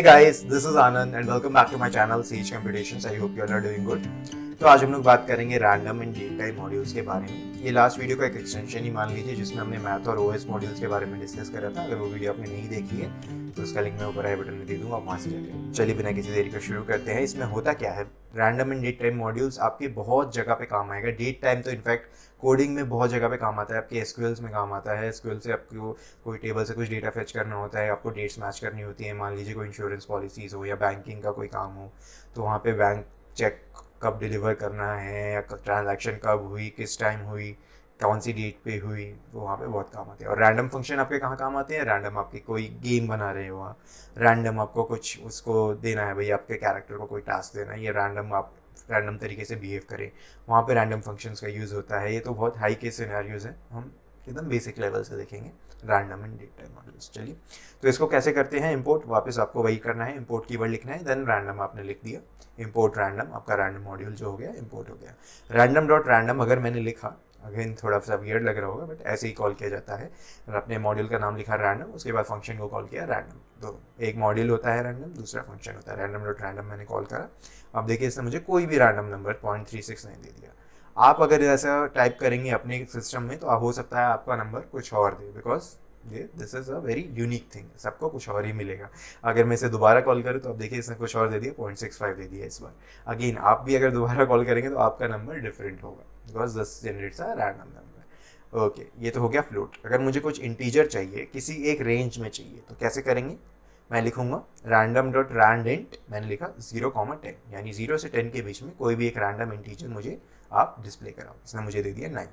guys, this is Anand and welcome back to my channel CH Computations. I hope you all are doing good. तो आज हम लोग बात करेंगे random and date type modules के बारे में। ये लास्ट वीडियो का एक एक्सटेंशन ही मान लीजिए जिसमें हमने मैथ और ओएस मॉड्यूल्स के बारे में डिस्कस करा था। अगर वो वीडियो आपने नहीं देखी है तो उसका लिंक मैं ऊपर आई बटन में दे दूंगा, आप वहाँ से जाके। चलिए बिना किसी देरी का शुरू करते हैं। इसमें होता क्या है, random and date time modules आपके बहुत जगह पे काम आएगा। डेट टाइम तो इनफैक्ट कोडिंग में बहुत जगह पे काम आता है, आपके एसक्यूएल्स में काम आता है। एसक्यूएल से आपको कोई टेबल से कुछ डेटा फेच करना होता है, आपको डेट्स मैच करनी होती है। मान लीजिए कोई इंश्योरेंस पॉलिसीज़ हो या बैंकिंग का कोई काम हो, तो वहाँ पे बैंक चेक कब डिलीवर करना है या ट्रांजैक्शन कब हुई, किस टाइम हुई, कौन सी डेट पे हुई, तो वहाँ पे बहुत काम आते हैं। और रैंडम फंक्शन आपके कहाँ काम आते हैं, रैंडम आपके कोई गेम बना रहे हो आप, रैंडम आपको कुछ उसको देना है, भाई आपके कैरेक्टर को कोई टास्क देना है, ये रैंडम आप रैंडम तरीके से बिहेव करें, वहाँ पे रैंडम फंक्शंस का यूज़ होता है। ये तो बहुत हाई केस सिनेरियोज है, हम एकदम बेसिक लेवल से देखेंगे random and date time modules. चलिए तो इसको कैसे करते हैं, इंपोर्ट वापस आपको वही करना है, इंपोर्ट कीवर्ड लिखना है, देन रैंडम आपने लिख दिया, इंपोर्ट रैंडम, आपका रैंडम मॉड्यूल जो हो गया इंपोर्ट हो गया। रैंडम डॉट रैंडम अगर मैंने लिखा, अगेन थोड़ा सा वियर्ड लग रहा होगा बट ऐसे ही कॉल किया जाता है। और अपने मॉड्यूल का नाम लिखा रैंडम, उसके बाद फंक्शन को कॉल किया रैंडम। तो एक मॉड्यूल होता है रैंडम, दूसरा फंक्शन होता है रैंडम डॉट रैंडम। मैंने कॉल करा, अब देखिए इसने मुझे कोई भी रैंडम नंबर 0.369 दे दिया। आप अगर ऐसा टाइप करेंगे अपने सिस्टम में तो हो सकता है आपका नंबर कुछ और दे, because this is a very unique thing, सबको कुछ और ही मिलेगा। अगर मैं इसे दोबारा कॉल करूँ तो आप देखिए इसने कुछ और दे दिया, 0.65 दे दिया इस बार। अगेन आप भी अगर दोबारा कॉल करेंगे तो आपका नंबर डिफरेंट होगा, because this generates a random number. Okay, ये तो हो गया फ्लोट। अगर मुझे कुछ इंटीजर चाहिए, किसी एक रेंज में चाहिए, तो कैसे करेंगे, मैं लिखूंगा रैंडम डॉट रैंड इंट, मैंने लिखा 0,10, यानी 0 से 10 के बीच में कोई भी एक रैंडम इंटीजर मुझे आप डिस्प्ले कराओ। इसने मुझे दे दिया 9।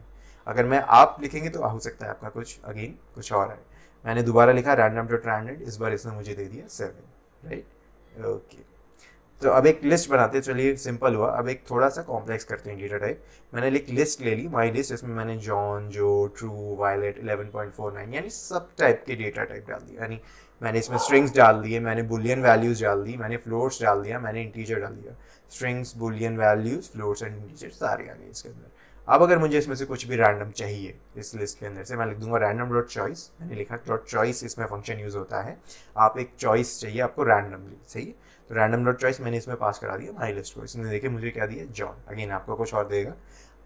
अगर मैं आप लिखेंगे तो हो सकता है आपका कुछ और है। मैंने दोबारा लिखा रैंडम डॉट रैंड, इस बार इसने मुझे दे दिया 7, राइट। ओके, तो अब एक लिस्ट बनाते हैं। चलिए सिंपल हुआ, अब एक थोड़ा सा कॉम्प्लेक्स करते हैं डेटा टाइप। मैंने एक लिस्ट ले ली, माई लिस्ट, इसमें मैंने जॉन, जो, ट्रू, वायलेट, 11.49 यानी सब टाइप के डेटा टाइप डाल दिया। यानी मैंने इसमें स्ट्रिंग्स डाल दिए, मैंने बुलियन वैल्यूज़ डाल दी, मैंने फ्लोट्स डाल दिया, मैंने इंटीजर डाल दिया। Strings, Boolean values, floats and integer सारे आ गए इसके अंदर। अब अगर मुझे इसमें से कुछ भी रैंडम चाहिए इस लिस्ट के अंदर से, मैं लिख दूंगा रैंडम डॉट चॉइस। मैंने लिखा डॉट चॉइस, इसमें फंक्शन यूज़ होता है। आप एक चॉइस चाहिए आपको रैंडमली, सही है, तो रैंडम डॉट चॉइस मैंने इसमें पास करा दिया माई लिस्ट को। इसने देखे मुझे क्या दिया, जॉन। अगेन आपको कुछ और देगा,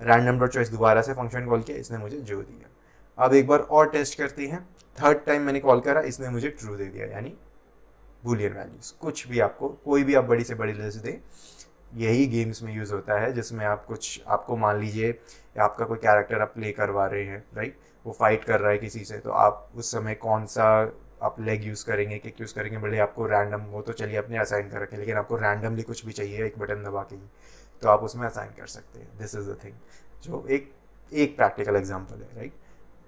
रैंडम डॉट चॉइस दोबारा से फंक्शन कॉल किया, इसने मुझे जो दिया। अब एक बार और टेस्ट करते हैं, थर्ड टाइम मैंने कॉल करा, इसने मुझे ट्रू दे दिया, यानी बुलियन वैल्यूज़। कुछ भी आपको, कोई भी आप बड़ी से बड़ी लिस्ट दें, यही गेम्स में यूज़ होता है, जिसमें आप कुछ, आपको मान लीजिए आपका कोई कैरेक्टर आप प्ले करवा रहे हैं, राइट, वो फाइट कर रहा है किसी से, तो आप उस समय कौन सा आप लेग यूज़ करेंगे, किक यूज़ करेंगे, भले आपको रैंडम, वो तो चलिए अपने असाइन कर रखें, लेकिन आपको रैंडमली कुछ भी चाहिए एक बटन दबा के ही, तो आप उसमें असाइन कर सकते हैं। दिस इज़ द थिंग, जो एक प्रैक्टिकल एग्जाम्पल है, राइट।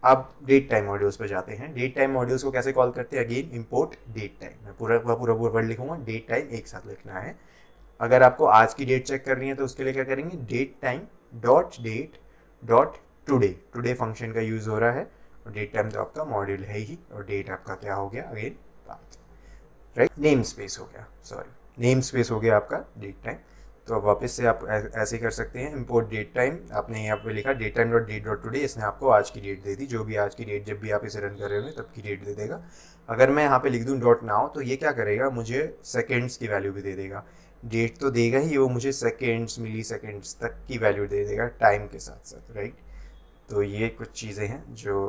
अब डेट टाइम मॉड्यूल्स पे जाते हैं। डेट टाइम मॉड्यूल्स को कैसे कॉल करते हैं, अगेन इंपोर्ट डेट टाइम। मैं पूरा वर्ड लिखूंगा, डेट टाइम एक साथ लिखना है। अगर आपको आज की डेट चेक करनी है तो उसके लिए क्या करेंगे, date time dot date dot today. Today function का यूज़ हो रहा है, और डेट टाइम तो आपका मॉड्यूल है ही, और डेट आपका क्या हो गया, again path, right. Name space हो गया, सॉरी, नेम स्पेस हो गया आपका डेट टाइम। तो अब वापस से आप ऐसे कर सकते हैं, इंपोर्ट डेट टाइम। आपने यहाँ पे लिखा date time dot date dot today, इसने आपको आज की डेट दे दी, जो भी आज की डेट, जब भी आप इसे रन कर रहे होंगे तब की डेट दे देगा। अगर मैं यहाँ पे लिख दूँ डॉट नाउ, तो ये क्या करेगा, मुझे सेकेंड्स की वैल्यू भी दे देगा। डेट तो देगा ही, वो मुझे सेकेंड्स, मिली सेकेंड्स तक की वैल्यू दे देगा टाइम के साथ साथ, राइट। तो ये कुछ चीज़ें हैं जो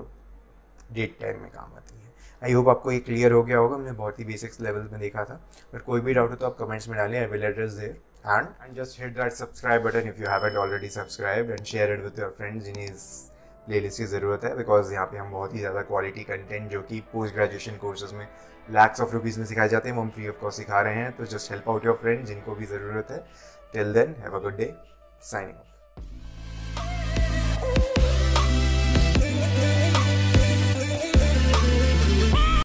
डेट टाइम में काम आती हैं। आई होप आपको ये क्लियर हो गया होगा, मैंने बहुत ही बेसिक्स लेवल में देखा था। बट कोई भी डाउट हो तो आप कमेंट्स में डालें, I will address there. And just hit that subscribe button if you haven't already subscribed, and share it with your friends जिन्हें इस प्लेलिस्ट की ज़रूरत है, बिकॉज यहाँ पे हम बहुत ही ज़्यादा क्वालिटी कंटेंट जो कि पोस्ट ग्रेजुएशन कोर्सेज में लैक्स ऑफ रुपीज़ में सिखाए जाते हैं, वो हम फ्री ऑफ कॉस्ट सिखा रहे हैं। तो just help out your friend जिनको भी ज़रूरत है। Till then have a good day, signing of.